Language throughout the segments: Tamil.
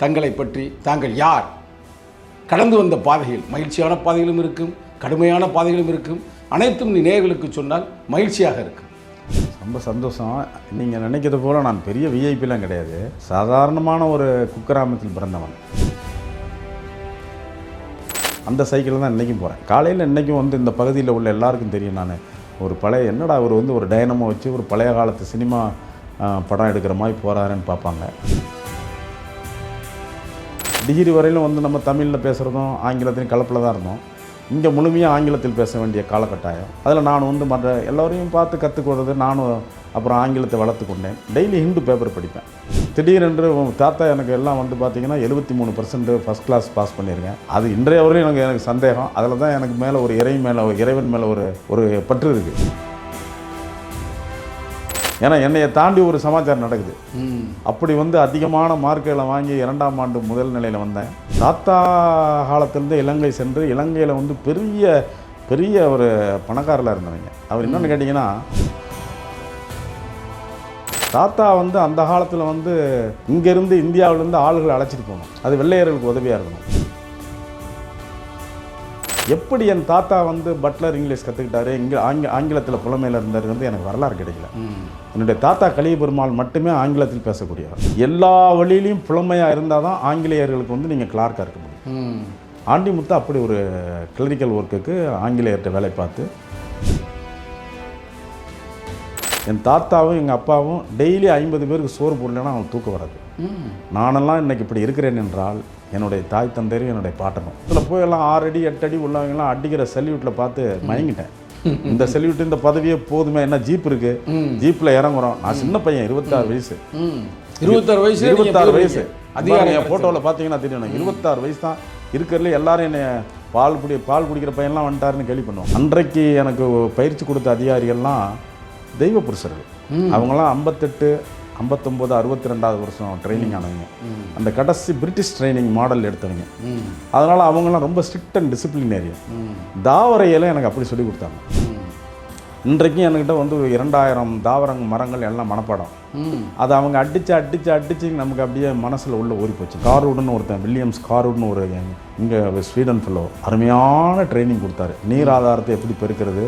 தங்களை பற்றி, தாங்கள் யார், கடந்து வந்த பாதைகள், மகிழ்ச்சியான பாதைகளும் இருக்கும், கடுமையான பாதைகளும் இருக்கும், அனைத்தும் நீ நேயர்களுக்கு சொன்னால் மகிழ்ச்சியாக இருக்கும். ரொம்ப சந்தோஷம். நீங்கள் நினைக்கிறது போல் நான் பெரிய விஐபிலாம் கிடையாது. சாதாரணமான ஒரு குக்கிராமத்தில் பிறந்தவன். அந்த சைக்கிளில் தான் இன்றைக்கும் போகிறேன். காலையில் இன்றைக்கும் வந்து இந்த பகுதியில் உள்ள எல்லாருக்கும் தெரியும். நான் ஒரு பழைய என்னடா அவர் வந்து ஒரு டைனமோ வச்சு ஒரு பழைய காலத்து சினிமா படம் எடுக்கிற மாதிரி போகிறாருன்னு பார்ப்பாங்க. டிகிரி வரையிலும் வந்து நம்ம தமிழில் பேசுகிறதும் ஆங்கிலத்தின் கலப்பில் தான் இருந்தோம். இங்கே முழுமையாக ஆங்கிலத்தில் பேச வேண்டிய காலகட்டாயம். அதில் நான் வந்து மற்ற எல்லோரையும் பார்த்து கற்றுக்கொள்வது, நானும் அப்புறம் ஆங்கிலத்தை வளர்த்து கொண்டேன். டெய்லி ஹிந்து பேப்பர் படிப்பேன். திடீரென்று தாத்தா எனக்கு எல்லாம் வந்து பார்த்திங்கன்னா 73% ஃபஸ்ட் கிளாஸ் பாஸ் பண்ணியிருக்கேன். அது இன்றைய வரையும் எனக்கு சந்தேகம். அதில் தான் எனக்கு மேலே ஒரு இறைவன் மேலே ஒரு பற்று இருக்குது. ஏன்னா என்னையை தாண்டி ஒரு சமாச்சாரம் நடக்குது. அப்படி வந்து அதிகமான மார்க்குகளை வாங்கி 2ஆம் ஆண்டு முதல் நிலையில் வந்தேன். தாத்தா காலத்திலேருந்து இலங்கை சென்று இலங்கையில் வந்து பெரிய ஒரு பணக்காரலாக இருந்தவங்க. அவர் என்னென்னு கேட்டிங்கன்னா, தாத்தா வந்து அந்த காலத்தில் வந்து இங்கேருந்து இந்தியாவிலேருந்து ஆளுகளை அழைச்சிட்டு போகணும். அது வெள்ளையர்களுக்கு உதவியாக இருக்கணும். எப்படி என் தாத்தா வந்து பட்லர் இங்கிலீஷ் கற்றுக்கிட்டாரு, இங்கே ஆங்கிலத்தில் புலமையில் இருந்தாருங்கிறது எனக்கு வரலாறு கிடைக்கல. என்னுடைய தாத்தா கலிய பெருமாள் மட்டுமே ஆங்கிலத்தில் பேசக்கூடியவர். எல்லா வழியிலையும் புலமையாக இருந்தால் தான் ஆங்கிலேயர்களுக்கு வந்து நீங்கள் கிளார்க்காக இருக்க முடியும். ஆண்டிமுத்து அப்படி ஒரு கிளரிக்கல் ஒர்க்குக்கு ஆங்கிலேயர்கிட்ட வேலை பார்த்து, என் தாத்தாவும் எங்கள் அப்பாவும் டெய்லி 50 பேருக்கு சோறு போடலைன்னா அவன் தூக்கம் வராது. நானெல்லாம் இன்றைக்கி இப்படி இருக்கிறேன் என்றால் என்னுடைய தாய் தந்தையும் என்னுடைய பாட்டனும். இதில் போய் எல்லாம் 6 அடி 8 அடி உள்ளவங்கெல்லாம் அடிக்கிற செல்யூட்டில் பார்த்து மயங்கிட்டேன். இந்த செல்யூட், இந்த பதவியே போதுமே, என்ன ஜீப் இருக்குது, ஜீப்பில் இறங்குறோம். நான் சின்ன பையன், 26 வயசு. 26 வயசு அதிகாரம். என் ஃபோட்டோவில் பார்த்தீங்கன்னா தெரியும், 26 வயசு தான் இருக்கிறதுல. எல்லாரும் என்னை பால் குடிக்கிற பையன்லாம் வந்துட்டாருன்னு கேள்வி பண்ணுவோம். அன்றைக்கு எனக்கு பயிற்சி கொடுத்த அதிகாரிகள்லாம் தெய்வ புருஷர்கள். அவங்களாம் 58, 59, 62வது வருஷம் ட்ரைனிங் ஆனவங்க. அந்த கடைசி பிரிட்டிஷ் ட்ரைனிங் மாடல் எடுத்தவங்க. அதனால் அவங்களாம் ரொம்ப ஸ்ட்ரிக்ட் அண்ட் டிசிப்ளினேரியன். தாவரையில் எனக்கு அப்படி சொல்லி கொடுத்தாங்க. இன்றைக்கும் என்கிட்ட வந்து 2000 தாவர மரங்கள் எல்லாம் மனப்பாடம். அதை அவங்க அடித்து நமக்கு அப்படியே மனசில் உள்ள ஓடி போச்சு. கார்வுட்னு ஒருத்தன், வில்லியம்ஸ் கார்வுட்னு ஒரு இங்கே ஸ்வீடன் ஃபெல்லோ, அருமையான ட்ரைனிங் கொடுத்தாரு. நீர் ஆதாரத்தை எப்படி பெருக்கிறது.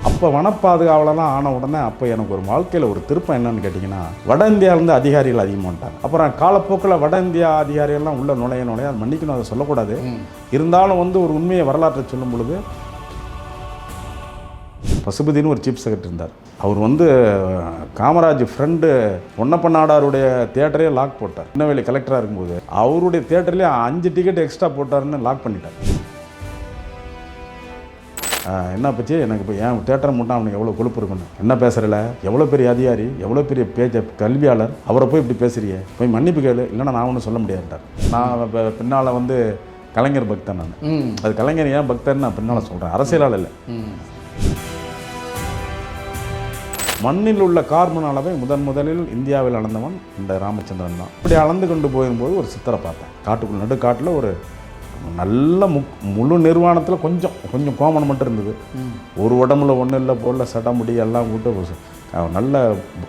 அப்போ வனப்பாதுகாவலெல்லாம் ஆன உடனே அப்போ எனக்கு ஒரு வாழ்க்கையில் ஒரு திருப்பம் என்னன்னு கேட்டிங்கன்னா, வட இந்தியாவிலேருந்து அதிகாரிகள் அதிகமாக வந்துட்டாங்க. அப்புறம் காலப்போக்கில் வட இந்தியா அதிகாரிகள்லாம் உள்ள நுழைய அது மன்னிக்கணும், அதை சொல்லக்கூடாது. இருந்தாலும் வந்து ஒரு உண்மையை வரலாற்றை சொல்லும் பொழுது, பசுபதினு ஒரு சீஃப் செக்ரட்டரி இருந்தார். அவர் வந்து காமராஜ் ஃப்ரெண்டு பொன்னப்ப நாடாருடைய தியேட்டரே லாக் போட்டார். திருநெல்வேலி கலெக்டராக இருக்கும்போது அவருடைய தியேட்டர்லேயே 5 டிக்கெட் எக்ஸ்ட்ரா போட்டாருன்னு லாக் பண்ணிட்டார். என்ன பற்றி எனக்கு இப்போ என் தேட்டரை முட்டா அவனுக்கு எவ்வளோ கொழுப்பு இருக்கணும், என்ன பேசுகிறல, எவ்வளோ பெரிய அதிகாரி, எவ்வளோ பெரிய கல்வியாளர், அவரை போய் இப்படி பேசுறியே, போய் மன்னிப்பு கேளு, இல்லைன்னா நான் ஒன்றும் சொல்ல முடியாதுட்டார். நான் பின்னால் வந்து கலைஞர் பக்தன். நான் அது கலைஞர் ஏன் பக்தன்னு நான் பின்னால் சொல்கிறேன், அரசியலால் இல்லை. மண்ணில் உள்ள கார்பன் அளவை முதலில் இந்தியாவில் அளந்தவன் இந்த ராமச்சந்திரன் தான். இப்படி அளந்து கொண்டு போகும்போது ஒரு சித்தரை பார்த்தேன். காட்டுக்குள்ள நடுக்காட்டில் ஒரு நல்ல முழு நிர்வாணத்தில் கொஞ்சம் கோமணம் மட்டும் இருந்தது. ஒரு உடம்புல ஒன்றும் இல்லை, போடல, சட்டை முடி எல்லாம் விட்டு நல்ல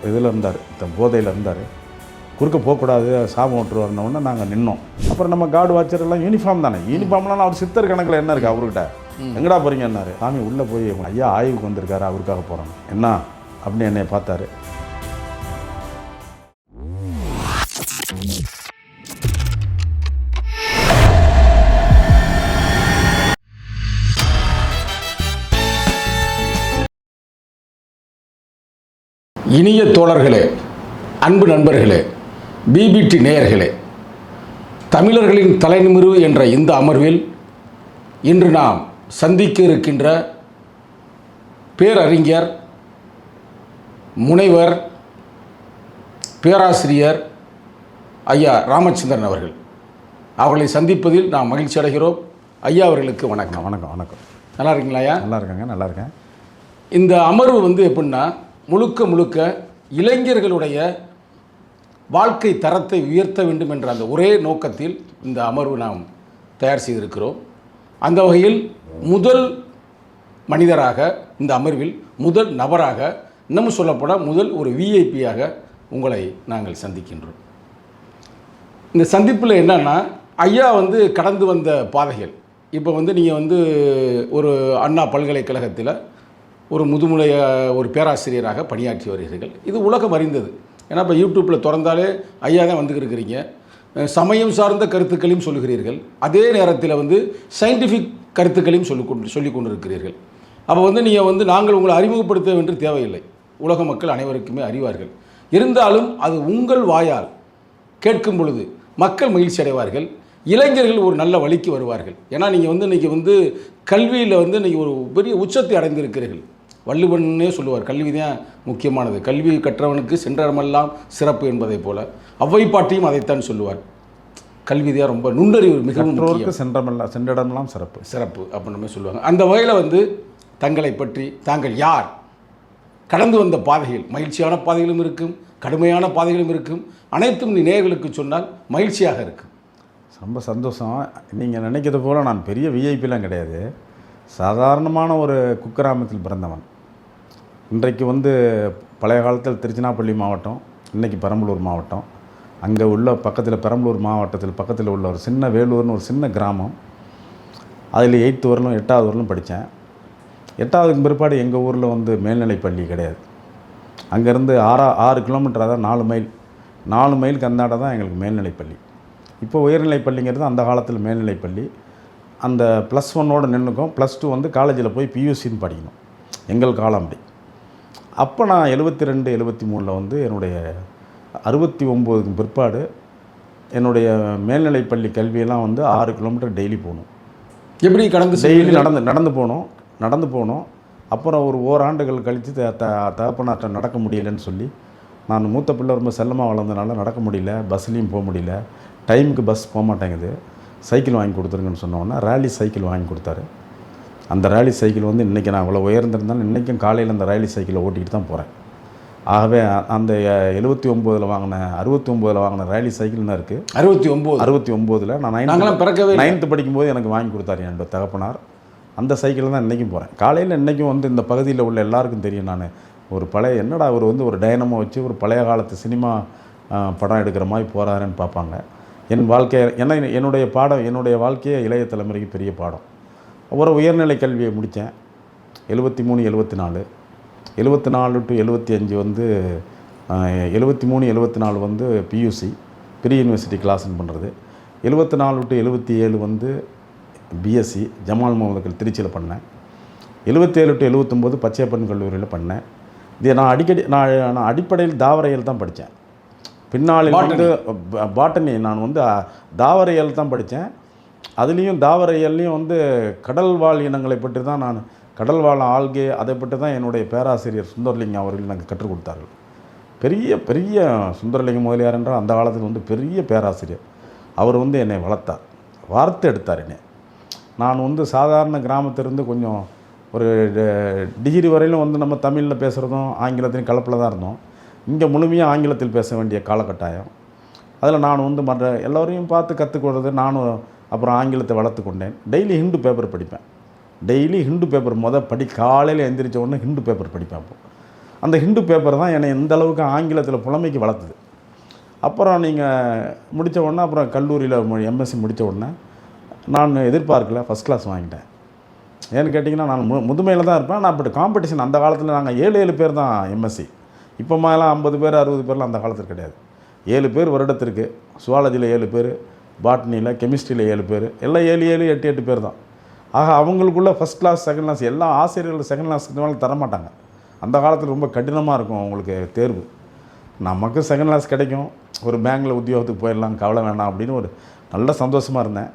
இதில் இருந்தார், போதையில் இருந்தார். குறுக்க போகக்கூடாது, சாபம் விட்டுருவாருன்னொன்னே நாங்கள் நின்னோம். அப்புறம் நம்ம கார்டு வாட்சர் எல்லாம் யூனிஃபார்ம் தானே, யூனிஃபார்ம்லாம் அவர் சித்தர் கணக்கில் என்ன இருக்குது அவர்கிட்ட, எங்கடா போகிறீங்க என்னாரு. சாமி உள்ளே போய் ஐயா ஆய்வுக்கு வந்திருக்காரு, அவருக்காக போகிறோம் என்ன அப்படின்னு என்னை பார்த்தாரு. இனிய தோழர்களே, அன்பு நண்பர்களே, பிபிடி நேயர்களே, தமிழர்களின் தலைநிமிரு என்ற இந்த அமர்வில் இன்று நாம் சந்திக்க இருக்கின்ற பேரறிஞர், முனைவர், பேராசிரியர் ஐயா ராமச்சந்திரன் அவர்களை சந்திப்பதில் நாம் மகிழ்ச்சி அடைகிறோம். ஐயா அவர்களுக்கு வணக்கம். வணக்கம். நல்லா இருக்கீங்களா ஐயா? நல்லா இருக்கேன். இந்த அமர்வு வந்து எப்படின்னா, முழுக்க இளைஞர்களுடைய வாழ்க்கை தரத்தை உயர்த்த வேண்டும் என்ற அந்த ஒரே நோக்கத்தில் இந்த அமர்வு நாம் தயார் செய்திருக்கிறோம். அந்த வகையில் முதல் மனிதராக இந்த அமர்வில் முதல் நபராக, இன்னமும் சொல்லப்போனால் முதல் ஒரு விஐபியாக உங்களை நாங்கள் சந்திக்கின்றோம். இந்த சந்திப்பில் என்னன்னா, ஐயா வந்து கடந்து வந்த பாதைகள். இப்போ வந்து நீங்கள் வந்து ஒரு அண்ணா பல்கலைக்கழகத்தில் ஒரு முதுமுனைய ஒரு பேராசிரியராக பணியாற்றி வருகிறீர்கள். இது உலகம் அறிந்தது. ஏன்னா இப்போ யூடியூப்பில் திறந்தாலே ஐயா தான் வந்துருக்கிறீங்க. சமயம் சார்ந்த கருத்துக்களையும் சொல்லுகிறீர்கள். அதே நேரத்தில் வந்து சயின்டிஃபிக் கருத்துக்களையும் சொல்லிக் கொண்டிருக்கிறீர்கள். அப்போ வந்து நீங்கள் வந்து நாங்கள் உங்களை அறிமுகப்படுத்த வேண்டிய தேவையில்லை. உலக மக்கள் அனைவருக்குமே அறிவார்கள். இருந்தாலும் அது உங்கள் வாயால் கேட்கும் பொழுது மக்கள் மகிழ்ச்சி அடைவார்கள். இளைஞர்கள் ஒரு நல்ல வழிக்கு வருவார்கள். ஏன்னா நீங்கள் வந்து இன்றைக்கி வந்து கல்வியில் வந்து இன்றைக்கி ஒரு பெரிய உச்சத்தை அடைந்திருக்கிறீர்கள். வள்ளுவனே சொல்லுவார், கல்வி தான் முக்கியமானது, கல்வி கற்றவனுக்கு சென்றடமெல்லாம் சிறப்பு என்பதை போல ஔவை பாட்டியும் அதைத்தான் சொல்லுவார். கல்வி தான் ரொம்ப நுண்ணறிவு மிகவும் முக்கியம், சென்றடமெல்லாம் சிறப்பு அப்படின்னு சொல்லுவாங்க. அந்த வகையில் வந்து தங்களை பற்றி தாங்கள் யார், கடந்து வந்த பாதைகள், மகிழ்ச்சியான பாதைகளும் இருக்கும், கடுமையான பாதைகளும் இருக்கும். அனைத்தும் நேயர்களுக்கு சொன்னால் மகிழ்ச்சியாக இருக்கும். ரொம்ப சந்தோஷம். நீங்கள் நினைக்கிறது போல் நான் பெரிய விஐபிலாம் கிடையாது. சாதாரணமான ஒரு குக்கிராமத்தில் பிறந்தவன். இன்றைக்கு வந்து பழைய காலத்தில் திருச்சினாப்பள்ளி மாவட்டம், இன்றைக்கி பெரம்பலூர் மாவட்டம். அங்கே உள்ள பக்கத்தில் பெரம்பலூர் மாவட்டத்தில் பக்கத்தில் உள்ள ஒரு சின்ன வேலூர்னு ஒரு சின்ன கிராமம். அதில் 8th வரலும் 8வது வரலும் படித்தேன். 8வதுக்கு பிற்பாடு எங்கள் ஊரில் வந்து மேல்நிலைப் பள்ளி கிடையாது. அங்கேருந்து 6 கிலோமீட்டர், அதாவது 4 மைலுக்கு அந்தாண்ட தான் எங்களுக்கு மேல்நிலைப்பள்ளி. இப்போ உயர்நிலைப் பள்ளிங்கிறது அந்த காலத்தில் மேல்நிலைப்பள்ளி. அந்த +1 நின்றுக்கும், +2 வந்து காலேஜில் போய் பியூசின்னு படிக்கணும். எங்கள் காலம் அப்படி. அப்போ நான் 72, 73 வந்து என்னுடைய 69க்கு பிற்பாடு என்னுடைய மேல்நிலைப்பள்ளி கல்வியெல்லாம் வந்து 6 கிலோமீட்டர் டெய்லி போகணும். எப்படி கடந்து டெய்லி நடந்து போனோம். அப்புறம் ஒரு ஓராண்டுகள் கழித்து தகப்பனாற்ற நடக்க முடியலன்னு சொல்லி, நான் மூத்த பிள்ளை ரொம்ப செல்லமாக வளர்ந்தனால நடக்க முடியல, பஸ்லேயும் போக முடியல, டைமுக்கு பஸ் போக மாட்டேங்குது, சைக்கிள் வாங்கி கொடுத்துருங்கன்னு சொன்னோன்னா ரேலி சைக்கிள் வாங்கி கொடுத்தாரு. அந்த ரேலி சைக்கிள் வந்து இன்றைக்கி நான் அவ்வளோ உயர்ந்திருந்தாலும் இன்றைக்கும் காலையில் அந்த ரேலி சைக்கிளை ஓட்டிகிட்டு தான் போகிறேன். ஆகவே அந்த 69 வாங்கின 69 வாங்கின ரேலி சைக்கிள் தான் இருக்குது. 69 நான் 9th படிக்கும்போது எனக்கு வாங்கி கொடுத்தாரு என்னோட தகப்பனார். அந்த சைக்கிளில் தான் இன்றைக்கும் போகிறேன். காலையில் இன்றைக்கும் வந்து இந்த பகுதியில் உள்ள எல்லாருக்கும் தெரியும், நான் ஒரு பழைய என்னடா அவர் வந்து ஒரு டைனமோ வச்சு ஒரு பழைய காலத்து சினிமா படம் எடுக்கிற மாதிரி போகிறாருன்னு பார்ப்பாங்க. என் வாழ்க்கையை என்னுடைய வாழ்க்கையே இளைய தலைமுறைக்கு பெரிய பாடம். ஒரு உயர்நிலை கல்வியை முடித்தேன். 73, 74 டு 75 வந்து 73, 74 வந்து பியூசி ப்ரீ யூனிவர்சிட்டி கிளாஸ்ன்னு பண்ணுறது. 74 டு 77 வந்து பிஎஸ்சி ஜமால் முகமது திருச்சியில் பண்ணேன். 77 டு 79 பச்சையப்பன் கல்லூரியில் பண்ணேன். இது நான் அடிப்படையில் தாவரையல் தான் படித்தேன். பின்னாளில் வந்து பாட்டனி நான் வந்து தாவரையல் தான் படித்தேன். அதுலேயும் தாவரையல்லையும் வந்து கடல் வாழ் இனங்களை பற்றி தான் நான், கடல் வாழ் ஆல்கே அதை பற்றி தான் என்னுடைய பேராசிரியர் சுந்தரலிங்கம் அவர்கள் எனக்கு கற்றுக் கொடுத்தார்கள். பெரிய சுந்தரலிங்கம் முதலியார் என்றால் அந்த காலத்தில் வந்து பெரிய பேராசிரியர். அவர் வந்து என்னை வளர்த்தார், வார்த்தை எடுத்தார் என்னை. நான் வந்து சாதாரண கிராமத்திலிருந்து கொஞ்சம் ஒரு டிகிரி வரையிலும் வந்து நம்ம தமிழில் பேசுகிறதும் ஆங்கிலத்திலையும் கலப்பில் தான் இருந்தோம். இங்கே முழுமையாக ஆங்கிலத்தில் பேச வேண்டிய காலகட்டாயம். அதில் நான் வந்து மற்ற எல்லோரையும் பார்த்து கற்றுக்கொள்வது, நானும் அப்புறம் ஆங்கிலத்தை வளர்த்து கொண்டேன். டெய்லி ஹிந்து பேப்பர் படிப்பேன். டெய்லி ஹிந்து பேப்பர் காலையில் எந்திரிச்ச உடனே ஹிந்து பேப்பர் படிப்பேன். அப்போ அந்த ஹிந்து பேப்பர் தான் என்னை எந்த அளவுக்கு ஆங்கிலத்தில் புலமைக்கு வளர்த்துது. அப்புறம் நீங்கள் முடித்த உடனே அப்புறம் கல்லூரியில் எம்எஸ்சி முடித்த உடனே நான் எதிர்பார்க்கல, ஃபஸ்ட் கிளாஸ் வாங்கிட்டேன். ஏன்னு கேட்டிங்கன்னா நான் முதுமையில் தான் இருப்பேன். நான் பட் காம்படிஷன் அந்த காலத்தில் நாங்கள் 7 பேர் தான் எம்எஸ்சி. இப்போ மேலாம் 50 பேர் 60 பேர்லாம் அந்த காலத்தில் கிடையாது. 7 பேர் வருடத்திற்கு. சுவாலஜியில் 7 பேர், பாட்னியில், கெமிஸ்ட்ரியில் 7 பேர், எல்லாம் 7, 8 பேர் தான். ஆக அவங்களுக்குள்ள ஃபஸ்ட் கிளாஸ், செகண்ட் கிளாஸ், எல்லா ஆசிரியர்கள் செகண்ட் கிளாஸ் தரமாட்டாங்க. அந்த காலத்தில் ரொம்ப கடினமாக இருக்கும் அவங்களுக்கு தேர்வு. நமக்கு செகண்ட் கிளாஸ் கிடைக்கும், ஒரு பேங்கில் உத்தியோகத்துக்கு போயிடலாம், கவலை வேண்டாம் அப்படின்னு ஒரு நல்ல சந்தோஷமாக இருந்தேன்.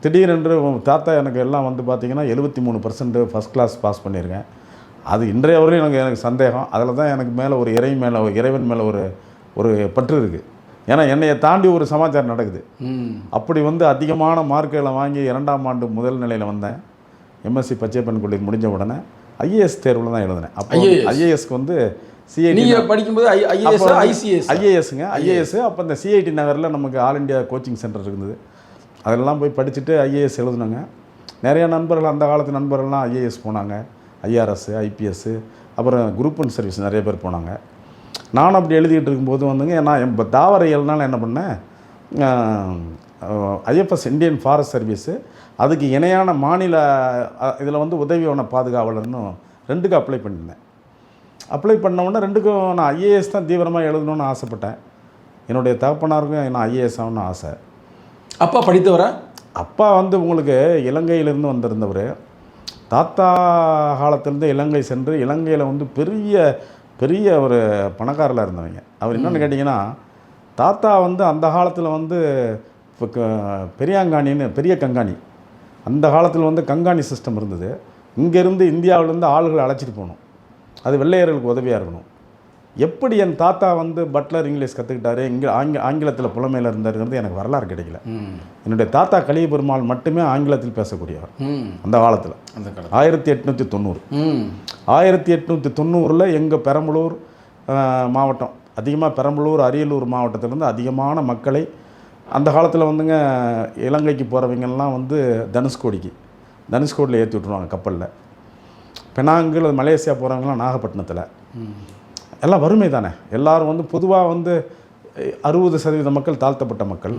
திடீரென்று தாத்தா எனக்கு எல்லாம் வந்து பார்த்திங்கன்னா 73% ஃபஸ்ட் கிளாஸ் பாஸ் பண்ணியிருக்கேன். அது இன்றைய வரையும் எனக்கு சந்தேகம். அதில் தான் எனக்கு மேலே ஒரு இறைவன் மேலே ஒரு பற்று இருக்குது. ஏன்னா என்னையை தாண்டி ஒரு சமாச்சாரம் நடக்குது. அப்படி வந்து அதிகமான மார்க்குகளை வாங்கி 2ஆம் ஆண்டு முதல் நிலையில் வந்தேன். எம்எஸ்சி பச்சையப்பன் கல்லூரி முடிஞ்ச உடனே ஐஏஎஸ் தேர்வில் தான் எழுதினேன். அப்போ ஐஏஎஸ்க்கு வந்து சிஐடி படிக்கும்போது ஐஏஎஸ்ங்க. அப்போ இந்த சிஐடி நகரில் நமக்கு ஆல் இண்டியா கோச்சிங் சென்டர் இருந்தது. அதெல்லாம் போய் படிச்சுட்டு ஐஏஎஸ் எழுதுனாங்க. நிறைய நண்பர்கள், அந்த காலத்து நண்பர்கள்லாம் ஐஏஎஸ் போனாங்க. ஐஆர்எஸ், ஐபிஎஸ், அப்புறம் குரூப் ஒன் சர்வீஸ் நிறைய பேர் போனாங்க. நானும் அப்படி எழுதிக்கிட்டு இருக்கும்போது வந்துங்க, நான் இப்போ தாவரையல்னால என்ன பண்ணேன், ஐஎஃப்எஸ் இந்தியன் ஃபாரஸ்ட் சர்வீஸு, அதுக்கு இணையான மாநில இதில் வந்து உதவி வன பாதுகாவலர்னு 2க்கு அப்ளை பண்ணியிருந்தேன். அப்ளை பண்ணவுடனே 2க்கும் நான் ஐஏஎஸ் தான் தீவிரமாக எழுதணும்னு ஆசைப்பட்டேன். என்னுடைய தகப்பனாருக்கும் நான் ஐஏஎஸ் ஆகணும்னு ஆசை. அப்பா படித்தவரா? அப்பா வந்து உங்களுக்கு இலங்கையிலேருந்து வந்திருந்தவர். தாத்தா காலத்திலேருந்து இலங்கை சென்று இலங்கையில் வந்து பெரிய பெரிய ஒரு பணக்காரலாக இருந்தவங்க. அவர் என்னென்னு கேட்டிங்கன்னா, தாத்தா வந்து அந்த காலத்தில் வந்து இப்போ பெரியாங்காணின்னு பெரிய கங்காணி, அந்த காலத்தில் வந்து கங்காணி சிஸ்டம் இருந்தது. இங்கேருந்து இந்தியாவிலேருந்து ஆளுகளை அழைச்சிட்டு போகணும், அது வெள்ளையர்களுக்கு உதவியாக இருக்கணும். எப்படி என் தாத்தா வந்து பட்லர் இங்கிலீஷ் கற்றுக்கிட்டாரு, ஆங்கிலத்தில் புலமையில் இருந்தாருங்கிறது எனக்கு வரலாறு கிடைக்கல. என்னுடைய தாத்தா கலியபெருமாள் மட்டுமே ஆங்கிலத்தில் பேசக்கூடியவர் அந்த காலத்தில். 1890 1890 எங்கள் பெரம்பலூர் மாவட்டம், அதிகமாக பெரம்பலூர் அரியலூர் மாவட்டத்திலேருந்து அதிகமான மக்களை அந்த காலத்தில் வந்துங்க இலங்கைக்கு போகிறவங்கெல்லாம் வந்து தனுஷ்கோடியில் ஏற்றி விட்ருவாங்க கப்பலில். பெனாங்கில் மலேசியா போகிறவங்களாம் நாகப்பட்டினத்தில். எல்லாம் வறுமை தானே. எல்லோரும் வந்து பொதுவாக வந்து 60% மக்கள் தாழ்த்தப்பட்ட மக்கள்,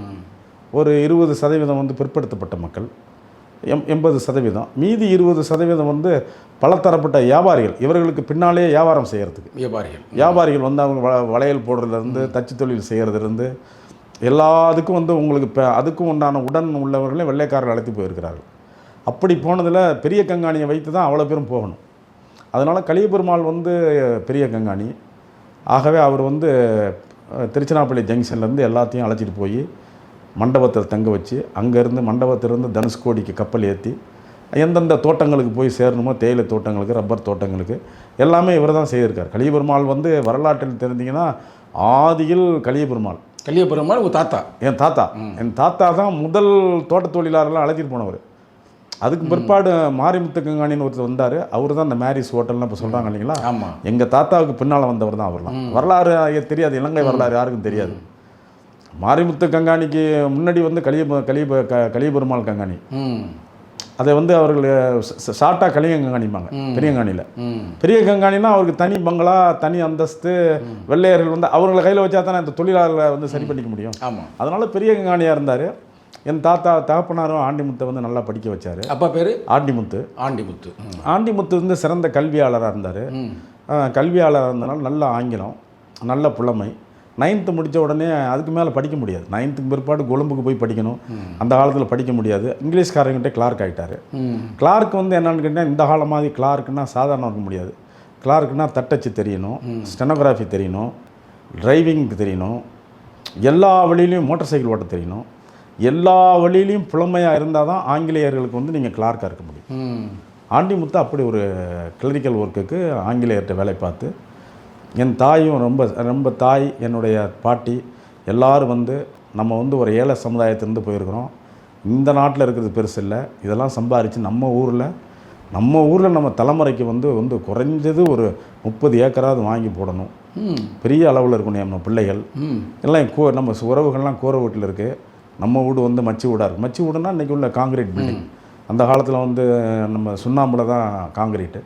ஒரு 20% வந்து பிற்படுத்தப்பட்ட மக்கள், 80%. மீதி 20% வந்து பலதரப்பட்ட வியாபாரிகள். இவர்களுக்கு பின்னாலே வியாபாரம் செய்கிறதுக்கு வியாபாரிகள் வந்து அவங்க வளையல் போடுறதுலேருந்து தச்சு தொழில் செய்கிறதுலேருந்து எல்லாத்துக்கும் வந்து உங்களுக்கு அதுக்கும் உண்டான உடன் உள்ளவர்களே வெள்ளைக்காரர்கள் அழைத்து போயிருக்கிறார்கள். அப்படி போனதில் பெரிய கங்காணியை வைத்து தான் அவ்வளோ பேரும் போகணும். அதனால் கலியபெருமாள் வந்து பெரிய கங்காணி. ஆகவே அவர் வந்து திருச்சிராப்பள்ளி ஜங்ஷன்லேருந்து எல்லாத்தையும் அழைச்சிட்டு போய் மண்டபத்தில் தங்க வச்சு, அங்கேருந்து மண்டபத்திலேருந்து தனுஷ்கோடிக்கு கப்பல் ஏற்றி எந்தெந்த தோட்டங்களுக்கு போய் சேரணுமோ, தேயிலை தோட்டங்களுக்கு, ரப்பர் தோட்டங்களுக்கு எல்லாமே இவர் தான் செய்திருக்கார். கலியபெருமாள் வந்து வரலாற்றில் தெரிஞ்சிங்கன்னா ஆதியில் கலியபெருமாள் உங்கள் தாத்தா, என் தாத்தா தான் முதல் தோட்ட தொழிலாளர்லாம் அழைச்சிட்டு போனவர். அதுக்கு பிற்பாடு மாரிமுத்து கங்காணின்னு ஒருத்தர் வந்தார். அவர் தான் இந்த மேரிஸ் ஹோட்டல்லாம் இப்போ சொல்கிறாங்க இல்லைங்களா. ஆமாம், எங்கள் தாத்தாவுக்கு பின்னால் வந்தவர் தான் அவர்லாம். வரலாறு தெரியாது, இலங்கை வரலாறு யாருக்கும் தெரியாது. மாரிமுத்து கங்காணிக்கு முன்னாடி வந்து கலியபெருமாள் கங்காணி, அதை வந்து அவர்கள் ஷார்ட்டாக கலியங்கங்காணிப்பாங்க. பெரியங்காணியில் பெரிய கங்காணினா அவருக்கு தனி பங்களா, தனி அந்தஸ்து. வெள்ளையர்கள் வந்து அவர்களை கையில் வச்சா தானே அந்த தொழிலாளர்களை வந்து சரி பண்ணிக்க முடியும். ஆமாம், அதனால் பெரிய கங்காணியாக இருந்தார். என் தகப்பனாரும் ஆண்டிமுத்தை வந்து நல்லா படிக்க வச்சார். அப்பா பேர் ஆண்டிமுத்து வந்து சிறந்த கல்வியாளராக இருந்தார். கல்வியாளராக இருந்தனால நல்ல ஆங்கிலம், நல்ல புலமை. 9th முடித்த உடனே அதுக்கு மேலே படிக்க முடியாது. 9th பிற்பாடு கொழும்புக்கு போய் படிக்கணும். அந்த காலத்தில் படிக்க முடியாது. இங்கிலீஷ்காரங்கிட்ட கிளார்க் ஆகிட்டார். கிளார்க் வந்து என்னென்னு கேட்டால், இந்த காலம் மாதிரி கிளார்க்குன்னா சாதாரண இருக்க முடியாது. கிளார்க்குன்னா தட்டச்சு தெரியணும், ஸ்டெனோகிராஃபி தெரியணும், டிரைவிங் தெரியணும், எல்லா வழியிலையும் மோட்டார் சைக்கிள் ஓட்ட தெரியணும். எல்லா வழியிலையும் புலமையாக இருந்தால் தான் ஆங்கிலேயர்களுக்கு வந்து நீங்கள் கிளார்க்காக இருக்க முடியும். ஆண்டிமுத்து அப்படி ஒரு கிளரிக்கல் ஒர்க்குக்கு ஆங்கிலேயர்கிட்ட வேலை பார்த்து, என் தாயும் ரொம்ப தாய், என்னுடைய பாட்டி எல்லோரும் வந்து நம்ம வந்து ஒரு ஏழை சமுதாயத்திலேருந்து போயிருக்கிறோம். இந்த நாட்டில் இருக்கிறது பெருசு இல்லை, இதெல்லாம் சம்பாரித்து நம்ம ஊரில் நம்ம தலைமுறைக்கு வந்து குறைஞ்சது ஒரு 30 ஏக்கராவது வாங்கி போடணும். பெரிய அளவில் இருக்கணும் நம்ம பிள்ளைகள் எல்லாம். நம்ம உறவுகள்லாம் கூரை வீட்டில் இருக்குது. நம்ம வீடு வந்து மச்சி வீடாக இருக்குது. மச்சி வீடுனா இன்றைக்கி உள்ள காங்கிரீட் பில்டிங். அந்த காலத்தில் வந்து நம்ம சுண்ணாம்பில் தான் காங்கிரீட்டு.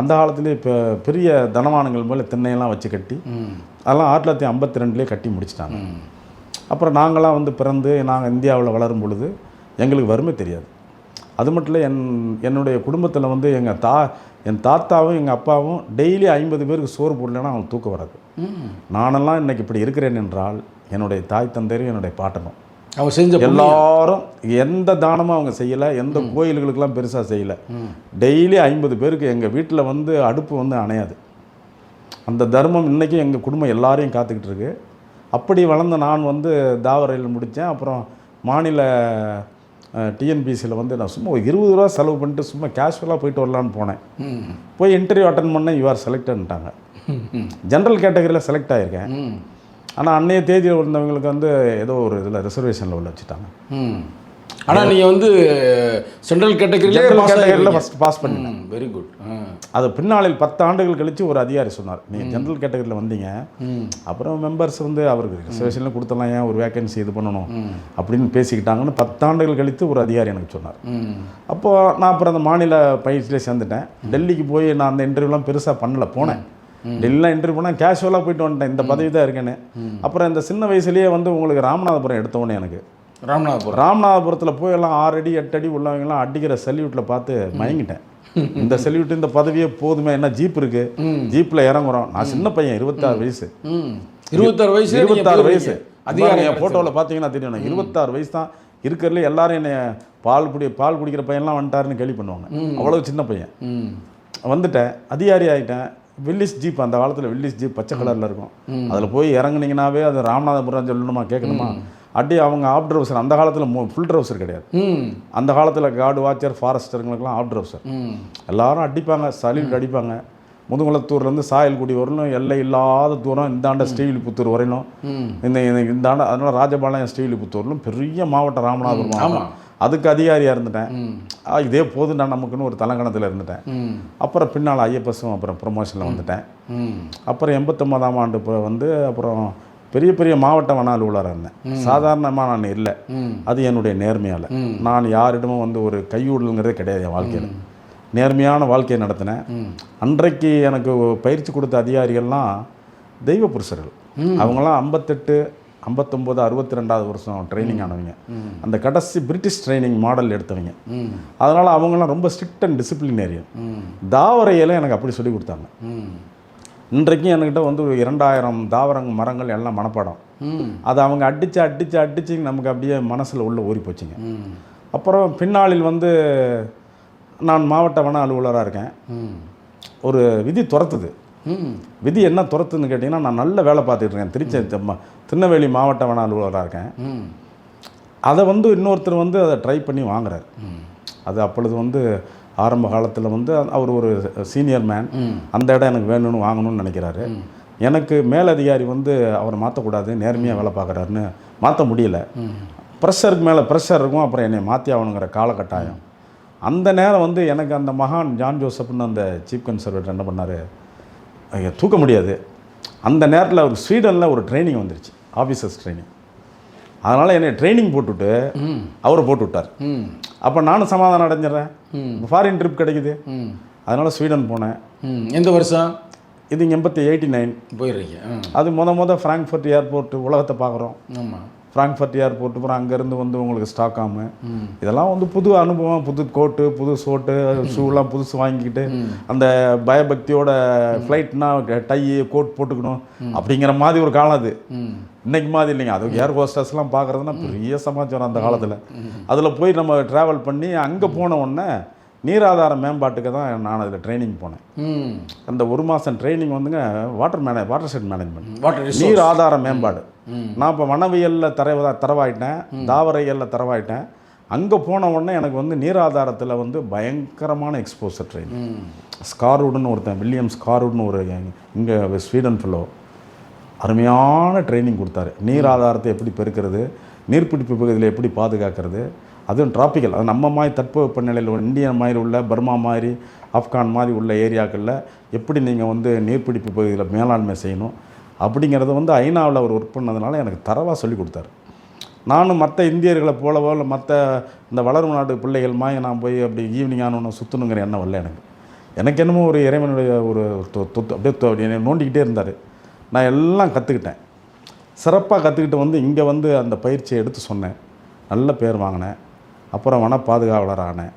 அந்த காலத்துலேயே இப்போ பெரிய தனவானங்கள் மேலே திண்ணையெல்லாம் வச்சு கட்டி அதெல்லாம் 1952 கட்டி முடிச்சிட்டாங்க. அப்புறம் நாங்களாம் வந்து பிறந்து நாங்கள் இந்தியாவில் வளரும் பொழுது எங்களுக்கு வறுமை தெரியாது. அது மட்டும் இல்லை, என்னுடைய குடும்பத்தில் வந்து என் தாத்தாவும் எங்கள் அப்பாவும் டெய்லி 50 பேருக்கு சோறு போடலைன்னா அவங்க தூக்கம் வராது. நானெல்லாம் இன்றைக்கி இப்படி இருக்கிறேன் என்றால் என்னுடைய தாய் தந்தையும் என்னுடைய பாட்டனும் அவங்க செஞ்ச எல்லாரும் எந்த தானமும் அவங்க செய்யலை, எந்த கோயில்களுக்கெல்லாம் பெருசாக செய்யலை. டெய்லி 50 பேருக்கு எங்கள் வீட்டில் வந்து அடுப்பு வந்து அணையாது. அந்த தர்மம் இன்றைக்கும் எங்கள் குடும்பம் எல்லாரையும் காத்துக்கிட்டு இருக்கு. அப்படி வளர்ந்த நான் வந்து தாவரையில் முடித்தேன். அப்புறம் மாநில டிஎன்பிசியில் வந்து நான் சும்மா 20 ரூபா செலவு பண்ணிட்டு சும்மா கேஷுவலாக போயிட்டு வரலான்னு போனேன். போய் இன்டர்வியூ அட்டன் பண்ணேன். யூஆர் செலக்டட்ன்ட்டாங்க. ஜென்ரல் கேட்டகரியில் செலக்ட் ஆகியிருக்கேன். ஆனால் அன்றைய தேதியில் இருந்தவங்களுக்கு வந்து ஏதோ ஒரு இதில் ரிசர்வேஷனில் உள்ள வச்சுட்டாங்க. ஆனால் நீங்கள் வந்து சென்ட்ரல் கேட்டகரியில் ஃபஸ்ட் பாஸ் பண்ணிட்டேன். Very good. அது பின்னாளில் 10 ஆண்டுகள் கழித்து ஒரு அதிகாரி சொன்னார், நீங்கள் ஜென்ரல் கேட்டகரியில் வந்தீங்க, அப்புறம் மெம்பர்ஸ் வந்து அவருக்கு ரிசர்வேஷனில் கொடுத்தலாம், ஏன் ஒரு வேக்கன்சி இது பண்ணணும் அப்படின்னு பேசிக்கிட்டாங்கன்னு 10 ஆண்டுகள் கழித்து ஒரு அதிகாரி எனக்கு சொன்னார். அப்போது நான் அப்புறம் அந்த மாநில பயிற்சியிலே சேர்ந்துட்டேன். டெல்லிக்கு போய் நான் அந்த இன்டர்வியூலாம் பெருசாக பண்ணலை. போனேன், டெல்லிலாம் இன்டர்வியூ போனால் கேஷுவலாக போயிட்டு வந்துட்டேன், இந்த பதவி தான் இருக்கேன்னு. அப்புறம் இந்த சின்ன வயசுலேயே வந்து உங்களுக்கு ராமநாதபுரம் எடுத்தோடனே எனக்கு ராமநாதபுரத்தில் போய் எல்லாம் 6 அடி 8 அடி உள்ளவங்கலாம் அடிக்கிற செல்யூட்டில் பார்த்து மயங்கிட்டேன். இந்த செல்யூட் இந்த பதவியே போதுமே, என்ன ஜீப் இருக்கு, ஜீப்பில் இறங்குறோம். நான் சின்ன பையன், 26 வயசு. 26 வயசு அதிகாரி என் ஃபோட்டோவில் பார்த்தீங்கன்னா தெரியும். 26 வயசு தான் இருக்கிறதுல. எல்லாரும் என்னை பால் குடிக்கிற பையன்லாம் வந்துட்டாருன்னு கேள்வி பண்ணுவாங்க. அவ்வளோ சின்ன பையன். வந்துட்டேன், அதிகாரி ஆகிட்டேன். வில்லிஸ் ஜீப், அந்த காலத்தில் வில்லிஸ் ஜீப் பச்சை கலரில் இருக்கும். அதில் போய் இறங்குனீங்கன்னாவே அது ராமநாதபுரம் சொல்லணுமா கேட்கணுமா. அடி அவங்க ஆஃப் ட்ரௌசர், அந்த காலத்தில் ஃபுல் ட்ரௌசர் கிடையாது. அந்த காலத்தில் கார்டு வாட்சர் ஃபாரஸ்டருங்களுக்கெல்லாம் ஆஃப் ட்ரௌசர். எல்லாரும் அடிப்பாங்க, சல்யூட் அடிப்பாங்க. முதுகுளத்தூர்லேருந்து சாயல்குடி வரணும், எல்லை இல்லாத தூரம். இந்தாண்ட ஸ்ரீவில்லிபுத்தூர் வரையிலும், இந்தாண்ட அதனால் ராஜபாளையம் ஸ்ரீவில்லிபுத்தூர்லும் பெரிய மாவட்டம் ராமநாதபுரம் மாவட்டம். அதுக்கு அதிகாரியாக இருந்துட்டேன். இதே போதும் நான் நமக்குன்னு ஒரு தலங்கணத்தில் இருந்துட்டேன். அப்புறம் பின்னால் ஐஎஃப்எஸும் அப்புறம் ப்ரொமோஷனில் வந்துட்டேன். அப்புறம் 89ஆம் ஆண்டு வந்து அப்புறம் பெரிய பெரிய மாவட்ட வன அலுவலராக இருந்தேன். சாதாரணமாக நான் இல்லை, அது என்னுடைய நேர்மையால். நான் யாரிடமும் வந்து ஒரு கையூடலுங்கிறதே கிடையாது என் வாழ்க்கையில். நேர்மையான வாழ்க்கையை நடத்தினேன். அன்றைக்கு எனக்கு பயிற்சி கொடுத்த அதிகாரிகள்லாம் தெய்வ புருஷர்கள். அவங்களாம் 58, 59, 62வது வருஷம் ட்ரைனிங் ஆனவங்க. அந்த கடைசி பிரிட்டிஷ் ட்ரைனிங் மாடல் எடுத்தவங்க. அதனால் அவங்களாம் ரொம்ப ஸ்ட்ரிக்ட் அண்ட் டிசிப்ளினேரியன். தாவரையில் எனக்கு அப்படி சொல்லி கொடுத்தாங்க. இன்றைக்கும் என்கிட்ட வந்து 2000 தாவரங்கள் மரங்கள் எல்லாம் மனப்பாடம். அதை அவங்க அடித்து நமக்கு அப்படியே மனசில் உள்ள ஊறி போச்சுங்க. அப்புறம் பின்னாளில் வந்து நான் மாவட்ட வன அலுவலராக இருக்கேன். ஒரு விதி துரத்துது. விதி என்ன துரத்துன்னு கேட்டிங்கன்னா, நான் நல்ல வேலை பார்த்துட்டு இருக்கேன். திருநெல்வேலி மாவட்ட வன அலுவலராக இருக்கேன். அதை வந்து இன்னொருத்தர் வந்து அதை ட்ரை பண்ணி வாங்குறார். அது அப்பொழுது வந்து ஆரம்ப காலத்தில் வந்து அவர் ஒரு சீனியர் மேன். அந்த இடம் எனக்கு வேணும்னு வாங்கணும்னு நினைக்கிறாரு. எனக்கு மேலதிகாரி வந்து அவரை மாற்றக்கூடாது, நேர்மையாக வேலை பார்க்குறாருன்னு மாற்ற முடியல. ப்ரெஷருக்கு மேலே ப்ரெஷர் இருக்கும். அப்புறம் என்னை மாற்றி ஆகணுங்கிற காலகட்டாயம். அந்த நேரம் வந்து எனக்கு அந்த மகான் ஜான் ஜோசப்னு அந்த சீஃப் கன்சர்வேட்டர் என்ன பண்ணார், தூக்க முடியாது. அந்த நேரத்தில் அவர் ஸ்வீடனில் ஒரு ட்ரைனிங் வந்துருச்சு, ஆஃபீஸர்ஸ் ட்ரைனிங். அதனால் என்னை ட்ரைனிங் போட்டுவிட்டு அவரை போட்டு விட்டார். அப்போ நானும் சமாதானம் அடைஞ்சிடறேன், ஃபாரின் ட்ரிப் கிடைக்குது. அதனால் ஸ்வீடன் போனேன். எந்த வருஷம் இது? 89 போயிடுறீங்க. அது ஃப்ராங்க்ஃபர்ட் ஏர்போர்ட் உலகத்தை பார்க்குறோம். ஆமாம், ஃப்ராங்க்ஃபர்ட் ஏர்போர்ட். அப்புறம் அங்கேருந்து வந்து உங்களுக்கு ஸ்டாக்காமு. இதெல்லாம் வந்து புது அனுபவம். புது கோட்டு, புது ஷோட்டு, ஷூலாம் புதுசு வாங்கிக்கிட்டு அந்த பயபக்தியோட ஃப்ளைட்னா டை கோட் போட்டுக்கணும் அப்படிங்கிற மாதிரி ஒரு காலம் அது. இன்னைக்கு மாதிரி இல்லைங்க. அது ஏர் ஹோஸ்டர்ஸ்லாம் பார்க்குறதுனா பெரிய சமாச்சாரம் அந்த காலத்தில். அதில் போய் நம்ம ட்ராவல் பண்ணி அங்கே போன உடனே நீராதார மேம்பாட்டுக்கு தான் நான் அதில் ட்ரைனிங் போனேன். அந்த 1 மாதம் ட்ரைனிங் வந்துங்க வாட்டர் ஷெட் மேனேஜ்மெண்ட், நீர் ஆதார மேம்பாடு. நான் இப்போ வனவியலில் தரவாயிட்டேன், தாவரையலில் தரவாயிட்டேன். அங்கே போன உடனே எனக்கு வந்து நீர் ஆதாரத்தில் வந்து பயங்கரமான எக்ஸ்போசர் ட்ரைனிங். ஸ்கார்வுட்னு ஒருத்தன், வில்லியம் ஸ்கார்வுட்னு ஒரு இங்கே ஸ்வீடன் ஃபெல்லோ, அருமையான ட்ரைனிங் கொடுத்தாரு. நீர் ஆதாரத்தை எப்படி பெருக்கிறது, நீர்பிடிப்பு பகுதியில் எப்படி பாதுகாக்கிறது. அதுவும் டிராபிக்கல், அது நம்ம மாதிரி தட்பவெப்பநிலையில் இந்தியா மாதிரி உள்ள, பர்மா மாதிரி, ஆப்கான் மாதிரி உள்ள ஏரியாக்களில் எப்படி நீங்கள் வந்து நீர்பிடிப்பு பகுதியில் மேலாண்மை செய்யணும் அப்படிங்கிறத வந்து ஐநாவில் அவர் ஒர்க் பண்ணதுனால எனக்கு தரவாக சொல்லி கொடுத்தாரு. நானும் மற்ற இந்தியர்களை போலவோ இல்லை மற்ற இந்த வளரும் நாடு பிள்ளைகள் மாதிரி நான் போய் அப்படி ஈவினிங் ஆனோன்னு சுற்றணுங்கிற எண்ணம் வரல எனக்கு. எனக்கு என்னமோ ஒரு இறைவனுடைய ஒரு அப்படியே நோண்டிக்கிட்டே இருந்தார். நான் எல்லாம் கற்றுக்கிட்டேன், சிறப்பாக கற்றுக்கிட்டு வந்து இங்கே வந்து அந்த பயிற்சியை எடுத்து சொன்னேன். நல்ல பேர் வாங்கினேன். அப்புறம் வனப்பாதுகாவலர் ஆனேன்.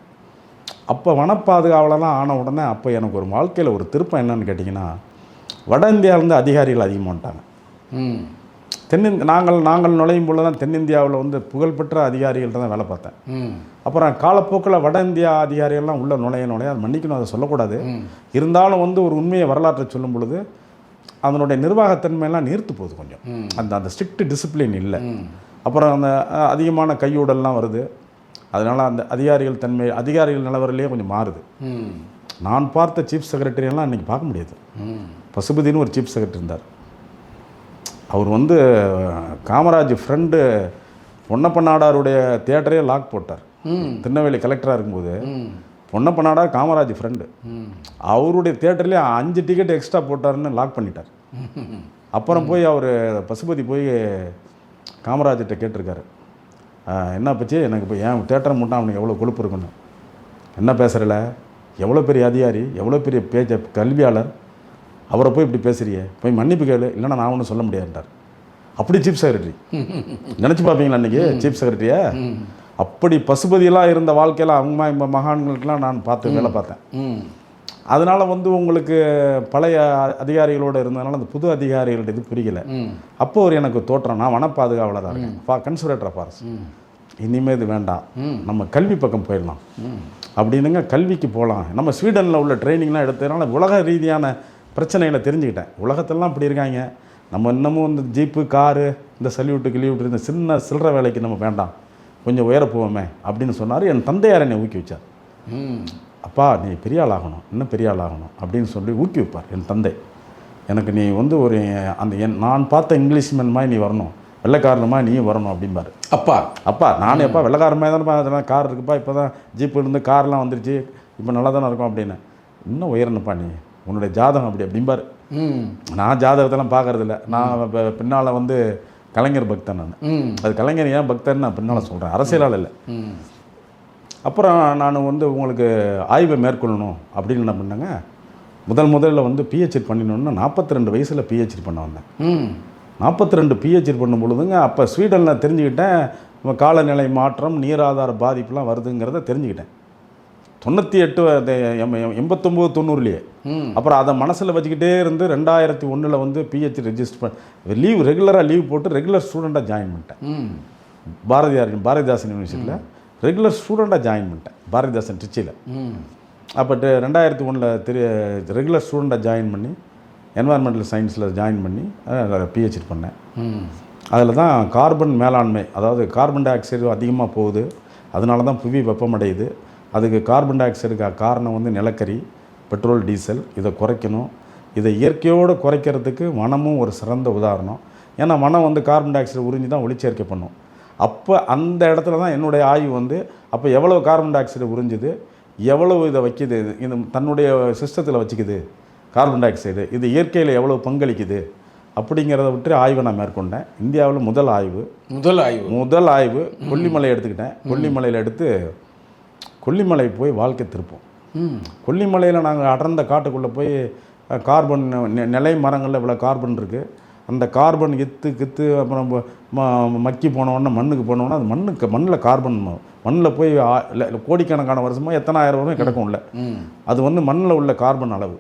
அப்போ வனப்பாதுகாவலராக ஆன உடனே அப்போ எனக்கு ஒரு வாழ்க்கையில் ஒரு திருப்பம் என்னன்னு கேட்டிங்கன்னா, வட இந்தியாவிலேருந்து அதிகாரிகள் அதிகமாக வந்துட்டாங்க. நாங்கள் நுழையும் போல தான் தென்னிந்தியாவில் வந்து புகழ்பெற்ற அதிகாரிகள்கிட்ட தான் வேலை பார்த்தேன். அப்புறம் காலப்போக்கில் வட இந்தியா அதிகாரிகள்லாம் உள்ள நுழைய அது மன்னிக்கணும், அதை சொல்லக்கூடாது. இருந்தாலும் வந்து ஒரு உண்மையை வரலாற்றை சொல்லும் பொழுது அதனுடைய நிர்வாகத்தன்மையெல்லாம் நீர்த்து போகுது கொஞ்சம். அந்த ஸ்ட்ரிக்ட் டிசிப்ளின் இல்லை. அப்புறம் அந்த அதிகமான கையூடல்லாம் வருது. அதனால் அந்த அதிகாரிகள் நிலவரிலேயே கொஞ்சம் மாறுது. நான் பார்த்த சீஃப் செக்ரட்டரியெல்லாம் இன்றைக்கி பார்க்க முடியாது. பசுபதினு ஒரு சீஃப் செக்ரட்டரி இருந்தார். அவர் வந்து காமராஜ் ஃப்ரெண்டு பொன்னப்ப நாடாருடைய தியேட்டரே லாக் போட்டார். திருநெல்வேலி கலெக்டராக இருக்கும்போது பொன்னப்ப நாடார் காமராஜ் ஃப்ரெண்டு, அவருடைய தியேட்டர்லேயே 5 டிக்கெட் எக்ஸ்ட்ரா போட்டாருன்னு லாக் பண்ணிட்டார். அப்புறம் போய் அவர் பசுபதி போய் காமராஜர்கிட்ட கேட்டிருக்காரு, என்ன பச்சு எனக்கு இப்போ ஏன் தேட்டரை முட்டா அவனுக்கு எவ்வளோ கொழுப்பு இருக்கணும், என்ன பேசுகிறல, எவ்வளோ பெரிய அதிகாரி, எவ்வளோ பெரிய கல்வியாளர், அவரை போய் இப்படி பேசுறியே, போய் மன்னிப்பு கேளு, இல்லைன்னா நான் ஒன்றும் சொல்ல முடியாதுன்றார். அப்படி சீஃப் செக்ரட்டரி நினச்சி பார்ப்பீங்களா அன்றைக்கி சீஃப் செக்ரட்டரியை? அப்படி பசுபதியெல்லாம் இருந்த வாழ்க்கையில் அவங்க மகான்களுக்கெல்லாம் நான் வேலை பார்த்தேன். அதனால் வந்து உங்களுக்கு பழைய அதிகாரிகளோடு இருந்ததுனால அந்த புது அதிகாரிகள்ட்ட இது புரியலை. அப்போ ஒரு எனக்கு தோற்றம், நான் வன பாதுகாவலராக இருக்கேன், கன்சர்வேட்டர் ஆஃப் ஃபாரஸ்ட், இனிமேல் இது வேண்டாம், நம்ம கல்வி பக்கம் போயிடலாம் அப்படின்னுங்க. கல்விக்கு போகலாம். நம்ம ஸ்வீடனில் உள்ள ட்ரைனிங்லாம் எடுத்ததுனால உலக ரீதியான பிரச்சனைகளை தெரிஞ்சுக்கிட்டேன். உலகத்தெல்லாம் இப்படி இருக்காங்க, நம்ம இன்னமும் இந்த ஜீப்பு காரு இந்த சல்யூட்டு இந்த சின்ன சில்லற வேலைக்கு நம்ம வேண்டாம், கொஞ்சம் உயர போவோமே அப்படின்னு சொன்னார். என் தந்தையார் என்னை ஊக்கி வச்சார். அப்பா நீ பெரிய ஆள் ஆகணும், இன்னும் பெரிய ஆள் ஆகணும் அப்படின்னு சொல்லி ஊக்கி வைப்பார் என் தந்தை. எனக்கு நீ வந்து ஒரு அந்த நான் பார்த்த இங்கிலீஷ்மேன் மாதிரி நீ வரணும், வெள்ளைக்காரனமாக நீயும் வரணும் அப்படிம்பார். அப்பா நானே அப்பா வெள்ளைக்காரமாக தானே அதெல்லாம் கார் இருக்குப்பா, இப்போ தான் ஜீப்பு இருந்து கார்லாம் வந்துருச்சு, இப்போ நல்லா தானே இருக்கும் அப்படின்னு. இன்னும் உயரணுப்பா நீ, உன்னுடைய ஜாதகம் அப்படிம்பார். நான் ஜாதகத்தெல்லாம் பார்க்கறதில்ல. நான் பின்னால் வந்து கலைஞர் பக்தன். நான் அது கலைஞர் ஏன் பக்தன் நான் பின்னால் சொல்கிறேன், அரசியலால் இல்லை. அப்புறம் நான் வந்து உங்களுக்கு ஆய்வை மேற்கொள்ளணும் அப்படின்னு என்ன பண்ணேங்க, முதல்ல வந்து பிஹெச்டி பண்ணிடணுன்னு 42 வயசில் பிஹெச்டி பண்ண வந்தேன். 42 பிஹெச்டி பண்ணும் பொழுதுங்க அப்போ ஸ்வீடனில் தெரிஞ்சுக்கிட்டேன் காலநிலை மாற்றம், நீராதார பாதிப்புலாம் வருதுங்கிறத தெரிஞ்சுக்கிட்டேன். 98 89 90லேயே. அப்புறம் அதை மனசில் வச்சுக்கிட்டே இருந்து 2001 வந்து பிஹெச்டி ரெஜிஸ்டர் ரெகுலராக லீவ் போட்டு ரெகுலர் ஸ்டூடெண்ட்டாக ஜாயின் பண்ணிட்டேன். பாரதிதாசன் யூனிவர்சிட்டியில் ரெகுலர் ஸ்டூடெண்ட்டாக ஜாயின் பண்ணிட்டேன், பாரதிதாசன் திருச்சியில். அப்போ 2001 ரெகுலர் ஸ்டூடெண்ட்டாக ஜாயின் பண்ணி என்வாயர்மெண்டல் சயின்ஸில் ஜாயின் பண்ணி பிஹெச்டி பண்ணேன். அதில் தான் கார்பன் மேலாண்மை, அதாவது கார்பன் டை ஆக்சைடு அதிகமாக போகுது, அதனால தான் புவி வெப்பமடையுது. அதுக்கு கார்பன் டை ஆக்சைடுக்கு காரணம் வந்து நிலக்கரி, பெட்ரோல், டீசல். இதை குறைக்கணும். இதை இயற்கையோடு குறைக்கிறதுக்கு வனமும் ஒரு சிறந்த உதாரணம். ஏன்னா வனம் வந்து கார்பன் டை ஆக்சைடு உறிஞ்சி தான் ஒளிச்சேர்க்கை பண்ணும். அப்போ அந்த இடத்துல தான் என்னுடைய ஆய்வு வந்து அப்போ எவ்வளோ கார்பன் டை ஆக்சைடு உறிஞ்சுது, எவ்வளவு இதை வைக்கிது, இது தன்னுடைய சிஸ்டத்தில் வச்சுக்குது கார்பன் டை ஆக்சைடு, இது இயற்கையில் எவ்வளோ பங்களிக்குது அப்படிங்கிறத விட்டு ஆய்வை நான் மேற்கொண்டேன். இந்தியாவில் முதல் ஆய்வு கொல்லிமலை எடுத்துக்கிட்டேன். கொல்லிமலையில் எடுத்து கொல்லிமலை போய் வாழ்க்கை திருப்போம். கொல்லிமலையில் நாங்கள் அடர்ந்த காட்டுக்குள்ளே போய் கார்பன் நிலை மரங்களில் இவ்வளோ கார்பன் இருக்குது, அந்த கார்பன் கித்து அப்புறம் மக்கி போனோன்னா மண்ணுக்கு போனோன்னா அது மண்ணில் கார்பன் மண்ணில் போய் கோடிக்கணக்கான வருஷமாக எத்தனை ஆயிரம் வருஷம் கிடக்கும் இல்லை. அது வந்து மண்ணில் உள்ள கார்பன் அளவு.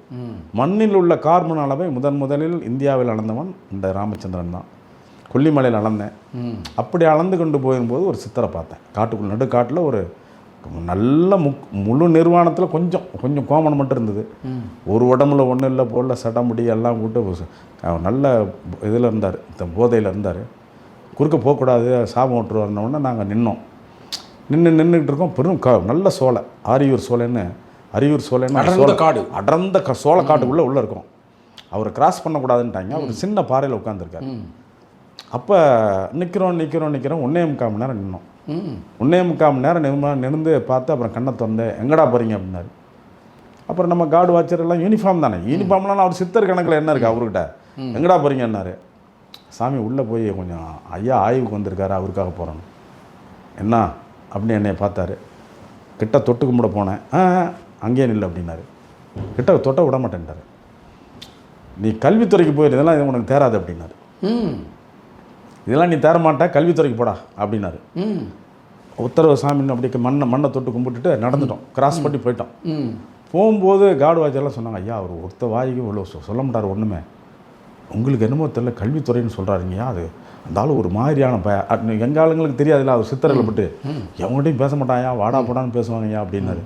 மண்ணில் உள்ள கார்பன் அளவை முதலில் இந்தியாவில் அளந்தவன் இந்த ராமச்சந்திரன் தான். கொல்லிமலையில் அளந்தேன். அப்படி அளந்து கொண்டு போகும்போது ஒரு சித்தரை பார்த்தேன். காட்டுக்குள்ள நடுக்காட்டில் ஒரு நல்ல முழு நிர்வாணத்தில் கொஞ்சம் கோமணம் மட்டும் இருந்தது. ஒரு உடம்புல ஒன்றும் இல்லை, போடல சடை முடி எல்லாம் போட்டு நல்ல இதில் இருந்தார், போதையில் இருந்தார். குறுக்க போகக்கூடாது, சாபம் விட்டுருவாருன்னொடனே நாங்கள் நின்றுக்கிட்டு இருக்கோம். பெரும் நல்ல சோலை, ஆரியூர் சோலைன்னு அடர்ந்த சோலை காட்டுக்குள்ளே உள்ளே இருக்கோம். அவரை கிராஸ் பண்ணக்கூடாதுன்ட்டாங்க. அவர் சின்ன பாறையில் உட்காந்துருக்காரு. அப்போ நிற்கிறோம் 1.25 மணி நேரம் நின்னோம். 1.25 மணி நேரம் நின்று பார்த்து அப்புறம் கண்ணை திறந்து எங்கடா போகிறீங்க அப்படின்னாரு. அப்புறம் நம்ம கார்டு வாட்சர் எல்லாம் யூனிஃபார்ம் தானே, யூனிஃபார்ம்லாம் அவர் சித்தர் கணக்கில் என்ன இருக்குது அவர்கிட்ட, எங்கடா போகிறீங்கன்னாரு. சாமி உள்ளே போய் கொஞ்சம் ஐயா ஆய்வுக்கு வந்திருக்காரு, அவருக்காக போகிறோம். என்ன அப்படின்னு என்னை பார்த்தாரு. கிட்ட தொட்டு கும்பிட போனேன். அங்கேயே நில்லை அப்படின்னாரு. கிட்ட தொட்ட விட மாட்டேன்ட்டார். நீ கல்வித்துறைக்கு போயிரு, இதெல்லாம் இது உனக்கு தேராது அப்படின்னாரு. இதெல்லாம் நீ தேர மாட்டா, கல்வித்துறைக்கு போடா அப்படின்னாரு. உத்தரவு சாமின்னு அப்படி மண்ணை தொட்டு கும்பிட்டுட்டு நடந்துட்டோம். கிராஸ் பண்ணி போயிட்டோம். போகும்போது காடு வாய்ச்செல்லாம் சொன்னாங்க, ஐயா அவர் ஒருத்த வாய்க்கு இவ்வளோ சொல்ல மாட்டார் ஒன்றுமே, உங்களுக்கு என்னமோ தெரியல கல்வித்துறைன்னு சொல்கிறாருங்கய்யா, அது அந்த ஆள் ஒரு மாதிரியான எங்கள் ஆளுங்களுக்கு தெரியாதுல்ல, அவர் சித்தர்களை பட்டு எவங்கள்ட்டையும் பேச மாட்டாயா, வாடா போடான்னு பேசுவாங்கய்யா அப்படின்னாரு.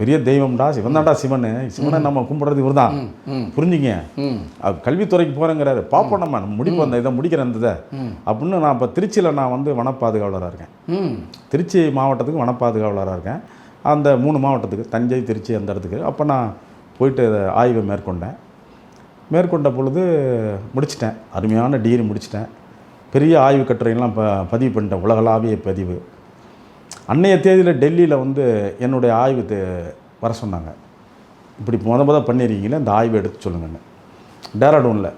பெரிய தெய்வம்டா, சிவன் தான்டா சிவனை நம்ம கும்பிட்றது இவர் தான், புரிஞ்சுங்க. கல்வித்துறைக்கு போகிறேங்கிறாரு. பார்ப்போம், நம்ம முடிப்போம், அந்த இதை முடிக்கிறேன் இதை அப்படின்னு. நான் இப்போ திருச்சியில் நான் வந்து வனப்பாதுகாவலராக இருக்கேன். திருச்சி மாவட்டத்துக்கு வனப்பாதுகாவலராக இருக்கேன். அந்த 3 மாவட்டத்துக்கு, தஞ்சை, திருச்சி, அந்த இடத்துக்கு. அப்போ நான் போயிட்டு ஆய்வை மேற்கொண்ட பொழுது முடிச்சிட்டேன். அருமையான டிகிரி முடிச்சிட்டேன். பெரிய ஆய்வு கட்டுரைகள்லாம் பதிவு பண்ணிட்டேன், உலகளாவிய பதிவு. அன்னைய தேதியில் டெல்லியில் வந்து என்னுடைய ஆய்வு வர சொன்னாங்க. இப்படி முத பண்ணிடுறீங்களே, இந்த ஆய்வை எடுத்து சொல்லுங்கன்னு. டேராடூனில்